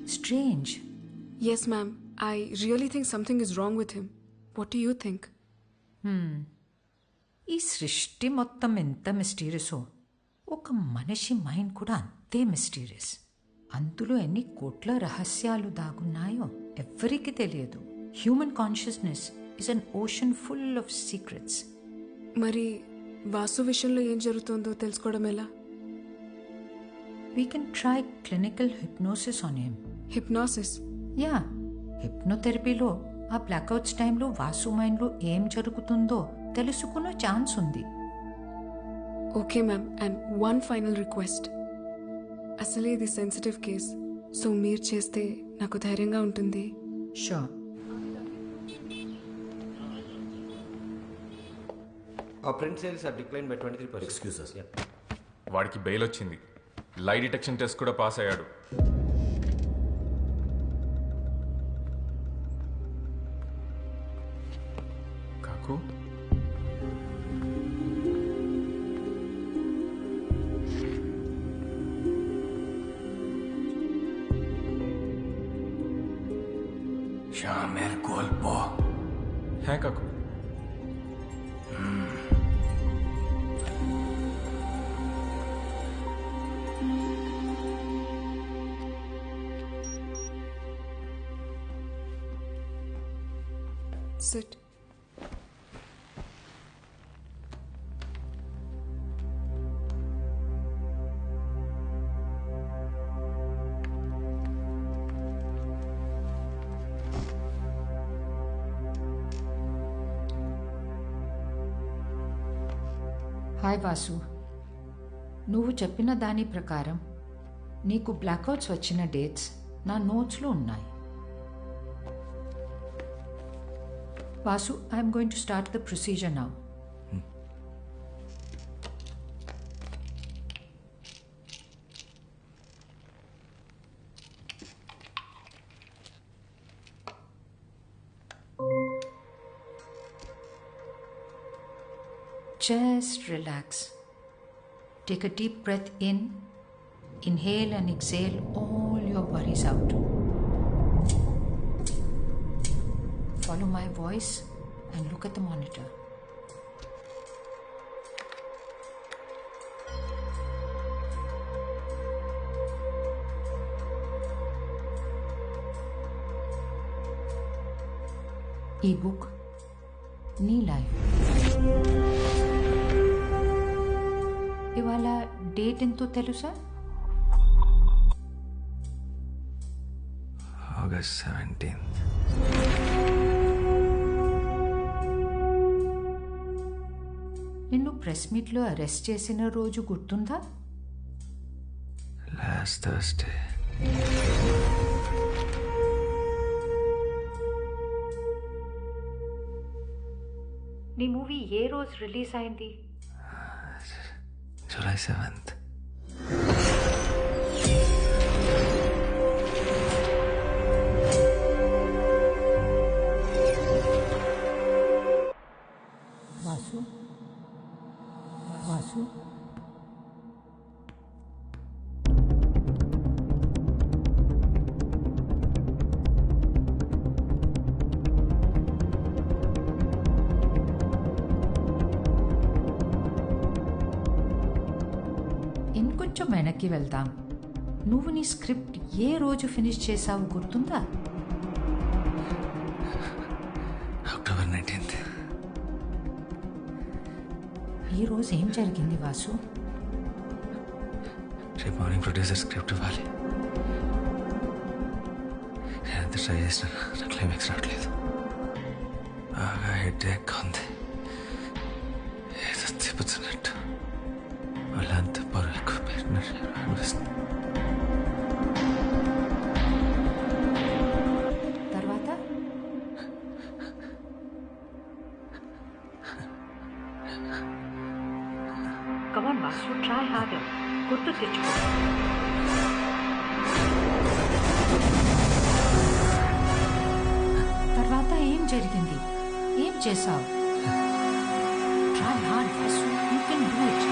Strange. Yes, ma'am. I really think something is wrong with him. What do you think? ఈ సృష్టి మొత్తం ఎంత మిస్టీరియసో ఒక మనిషి మైండ్ కూడా అంతే మిస్టీరియస్. అందులో ఎన్ని కోట్ల రహస్యాలు దాగున్నాయో ఎవ్వరికీ తెలియదు. Human consciousness is an ocean full of secrets. మరి వాసు విషయంలో ఏం జరుగుతుందో తెలుసుకోవడం ఎలా? We can try clinical hypnosis on him. Hypnosis? Yeah, హిప్నోథెరపీలో ఆ బ్లాక్అవుట్స్ టైంలో వాసు మైండ్లో ఏం జరుగుతుందో తెలుసుకునే ఛాన్స్ ఉంది. Okay ma'am, and one final request. అసలే ఇది సెన్సిటివ్ కేస్, సో మీరు చేస్తే నాకు ధైర్యంగా ఉంటుంది. Sure. Our print sales are declined by 23%. Excuse us. Yeah. వాడికి బెయిల్ వచ్చింది. లై డిటెక్షన్ టెస్ట్ కూడా పాస్ అయ్యాడు. కాకు Shamir Golpo. హే కాకు, Sit. హాయ్ వాసు, నువ్వు చెప్పిన దాని ప్రకారం నీకు బ్లాక్అవుట్స్ వచ్చిన డేట్స్ నా నోట్స్లో ఉన్నాయి. Vasu, I'm going to start the procedure now. Just relax. Take a deep breath in. Inhale and exhale all your worries out. Follow my voice and look at the monitor. E-book, నీ life. ఇవాళ date ఎంతో తెలుసా? August 17th. నిన్ను press మీట్లో arrest చేసిన రోజు గుర్తుందా? Last Thursday. నీ మూవీ ఏ రోజు రిలీజ్ అయింది? July 7th. వాసు, వాసు, ఇంకొంచెం వెనక్కి వెళ్దాం. నువ్వు నీ స్క్రిప్ట్ ఏ రోజు ఫినిష్ చేసావు గుర్తుందా? October 19th. ఈ రోజు ఏం జరిగింది వాసు? రేపు మార్నింగ్ ప్రొడ్యూసర్ స్క్రిప్ట్ ఇవ్వాలి. నేను ఎంత ట్రై చేసినా నా క్లైమాక్స్ రావట్లేదు. బాగా హెడేక్ ఉంది. ఏదో తిప్పుతున్నట్టు వాళ్ళంతా పొరలు ఎక్కువ పెట్టినట్టు అనిపిస్తుంది. తర్వాత కమాన్ వాసు, ట్రై హార్డర్. గుర్తు తెచ్చుకో. తర్వాత ఏం జరిగింది? ఏం చేసావు? Try hard Vasu, you can do it.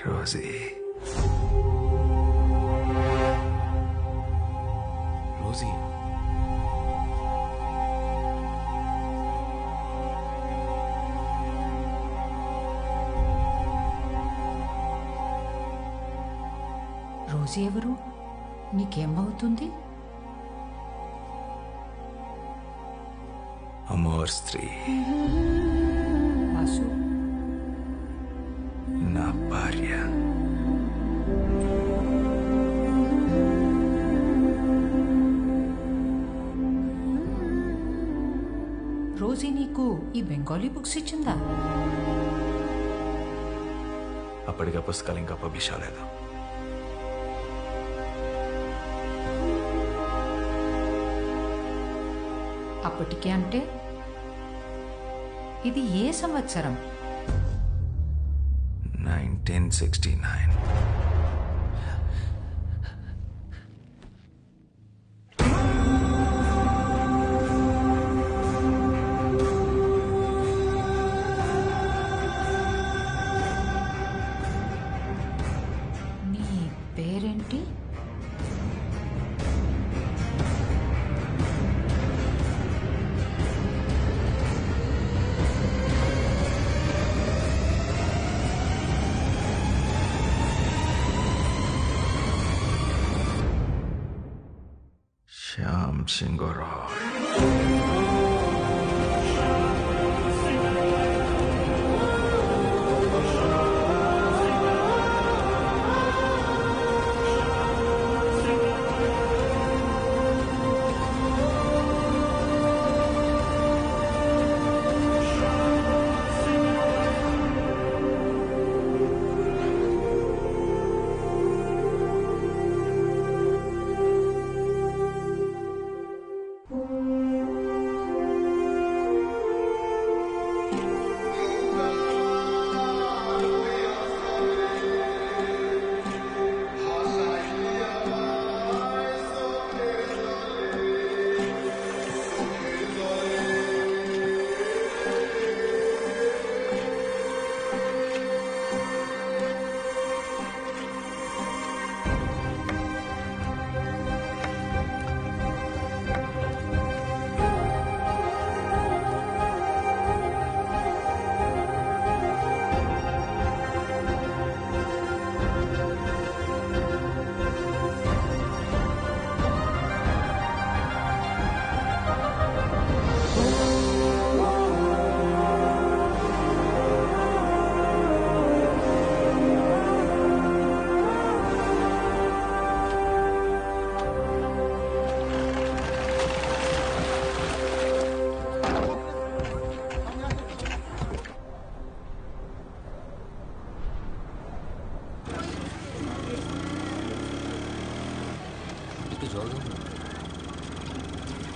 Rosie Rosie Rosie ఎవరు? నీకేమవుతుంది? అమోర్ స్త్రీ, వాసు, నా భార్య. రోజీ నీకు ఈ బెంగాలీ బుక్స్ ఇచ్చిందా? అప్పటిగా పుస్తకాలు ఇంకా పబ్లిష్ అవ్వలేదు. అప్పటికే అంటే ఇది ఏ సంవత్సరం? 1969. నీ పేరేంటి? శ్యామ్ సింగరాయ్.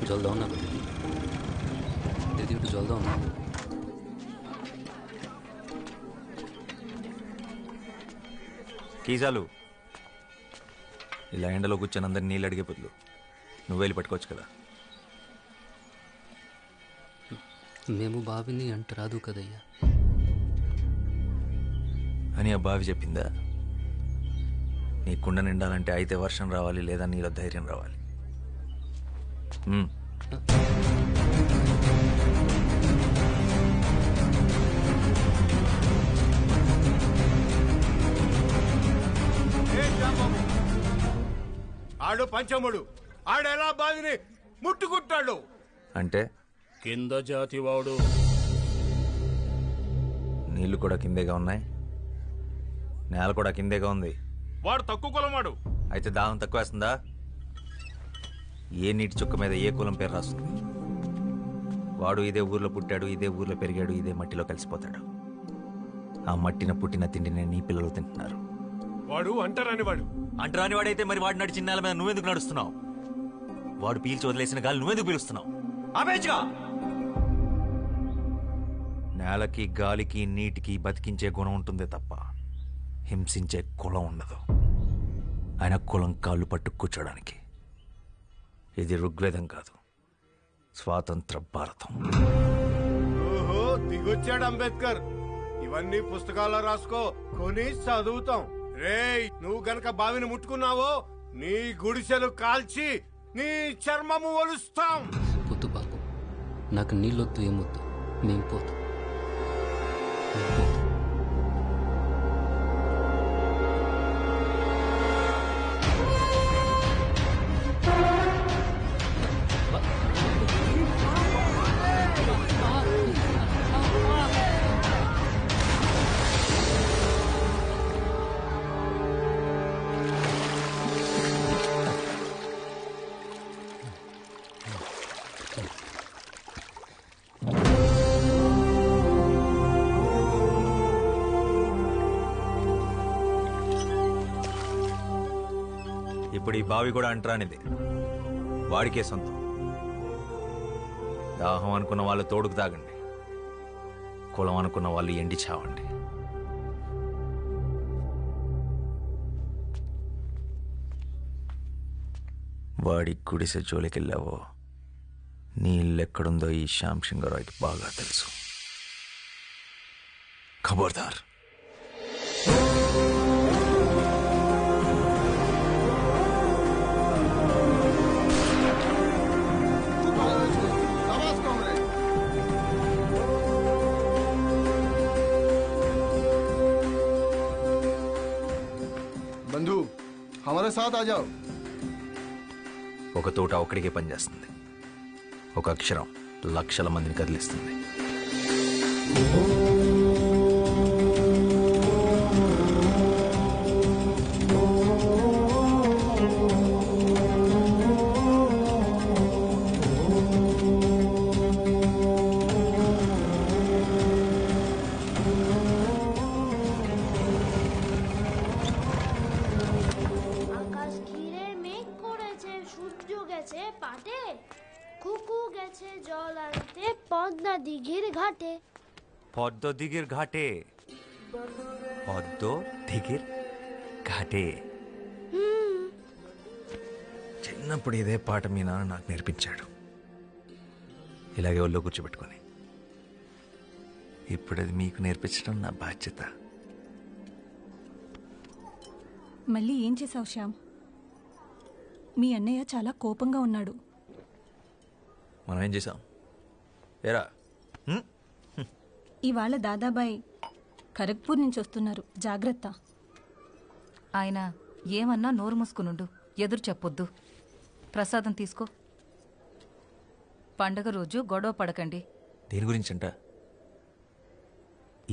জল দাও না দিদি, দিদি একটু জল দাও না। కీజాలు ఇలా ఎండలో కూర్చొని అందరిని నీళ్ళు అడిగే బదులు నువ్వు వెళ్ళి పట్టుకోవచ్చు కదా. మేము బావిని అంట రాదు కదయ్యా అని ఆ బావి చెప్పిందా? నీ కుండ నిండాలంటే అయితే వర్షం రావాలి, లేదా నీలో ధైర్యం రావాలి. ఆడు పంచముడు, ఆడెలా బావిని ముట్టుకుంటాడు అంటే కింద జాతి వాడు. నీళ్లు కూడా కిందేగా ఉన్నాయి, నేల కూడా కిందేగా ఉంది. వాడు తక్కువ కులమాడు. అయితే దాహం తక్కువ వేస్తుందా? ఏ నీటి చుక్క మీద ఏ కులం పేరు రాస్తుంది? వాడు ఇదే ఊర్లో పుట్టాడు, ఇదే ఊర్లో పెరిగాడు, ఇదే మట్టిలో కలిసిపోతాడు. ఆ మట్టిన పుట్టిన తిండిని నీ పిల్లలు తింటున్నారు. వాడు అంటరాని వాడు. అంటరాని వాడైతే మరి వాడు నడిచిన నేల మీద నువ్వెందుకు నడుస్తున్నావు? వాడు పీల్చి వదిలేసిన గాలి నువ్వెందుకు పీలుస్తున్నావు? ఆపేచ్చుగా. నేలకి గాలికి నీటికి బతికించే గుణం ఉంటుందే తప్ప హింసించే కులం ఉండదు. ఆయన కులం కాళ్ళు పట్టు కూర్చోడానికి. ఇది ఋగ్వేదం కాదు, స్వాతంత్ర భారతం. ఓహో, దిగొచ్చాడు అంబేద్కర్. ఇవన్నీ పుస్తకాల్లో రాసుకో, కొని చదువుతాం. రేయ్, నువ్వు గనక బావిని ముట్టుకున్నావో నీ గుడిసెలు కాల్చి నీ చర్మము ఒలుస్తాం. వద్దు బాబు, నాకు నీళ్ళొద్దు ఏమొద్దు, మేం పోతాం. ఇప్పుడు ఈ బావి కూడా అంటరానిది, వాడికే సొంతం. దాహం అనుకున్న వాళ్ళు తోడుకు తాగండి, కులం అనుకున్న వాళ్ళు ఎండి చావండి. వాడి గుడిసె జోలికెళ్ళావో నీ ఇల్లెక్కడుందో ఈ శ్యామ్ సింగరాయ్కి బాగా తెలుసు. ఖబర్దార్. बंधु हमारे साथ आ जाओ. ఒక తోట ఒక్కడికే పనిచేస్తుంది, ఒక అక్షరం లక్షల మందిని కదిలిస్తుంది. আকাশ ঘিরে মেঘ করেছে, সূর্য গেছে পাটে, কুকু গেছে জল আনতে পদ্মা দিঘির ঘাটে। পদ্ম দিঘির ঘাটে, পদ্ম দিঘির ఘాటే. చిన్నప్పుడు ఇదే పాట మీ నాన్న నాకు నేర్పించాడు, ఇలాగే ఒళ్ళో కూర్చోబెట్టుకొని. ఇప్పుడు అది మీకు నేర్పించడం నా బాధ్యత. మళ్ళీ ఏం చేసావు శ్యామ్? మీ అన్నయ్య చాలా కోపంగా ఉన్నాడు. మనం ఏం చేసాం? ఏరా, ఇవాళ దాదాబాయ్ ఖరగ్పూర్ నుంచి వస్తున్నారు, జాగ్రత్త. ఆయన ఏమన్నా నోరు మూసుకునుండు, ఎదురు చెప్పొద్దు. ప్రసాదం తీసుకో. పండగ రోజు గొడవ పడకండి. దేని గురించంట?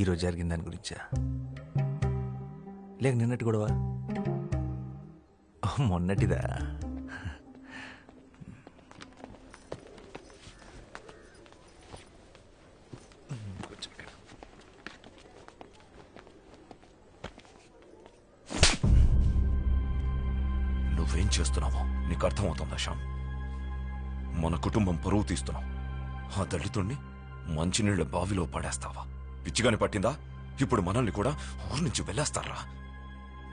ఈరోజు జరిగిన దాని గురించా, లేక నిన్నటి గొడవ? మొన్నటిదా? నువ్వేం చేస్తున్నావో నీకు అర్థమవుతుందా శ్యామ్? మన కుటుంబం పరువు తీస్తున్నావు. ఆ దళితుణ్ణి మంచినీళ్ళ బావిలో పడేస్తావా? పిచ్చిగాని పట్టిందా? ఇప్పుడు మనల్ని కూడా ఊరి నుంచి వెళ్ళేస్తారా?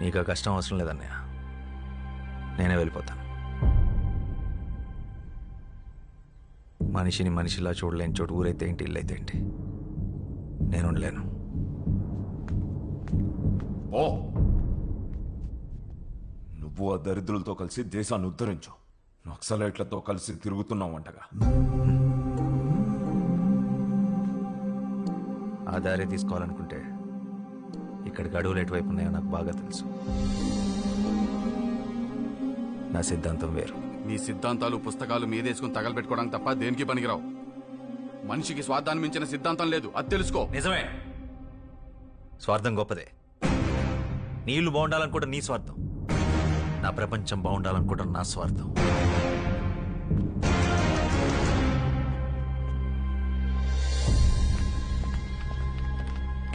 నీకు ఆ కష్టం అవసరం లేదన్నయ్య, నేనే వెళ్ళిపోతాను. మనిషిని మనిషిలా చూడలేని చోటు ఊరైతే ఏంటి, ఇల్లైతే ఏంటి, నేను ఉండలేను. ఓ, నువ్వు ఆ దరిద్రులతో కలిసి దేశాన్ని ఉద్ధరించు. నక్సలైట్లతో కలిసి తిరుగుతున్నావంటగా. ఆ దారి తీసుకోవాలనుకుంటే ఇక్కడికి అడుగులు ఎటువైపు ఉన్నాయో నాకు బాగా తెలుసు. నా సిద్ధాంతం వేరు. నీ సిద్ధాంతాలు పుస్తకాలు మీదేసుకుని తగలబెట్టుకోవడానికి తప్ప దేనికి పనికిరావు. మనిషికి స్వార్థాన్ని మించిన సిద్ధాంతం లేదు, అది తెలుసుకో. నిజమే, స్వార్థం గొప్పదే. నీళ్లు బాగుండాలనుకోవడం నీ స్వార్థం, నా ప్రపంచం బాగుండాలనుకోవడం నా స్వార్థం.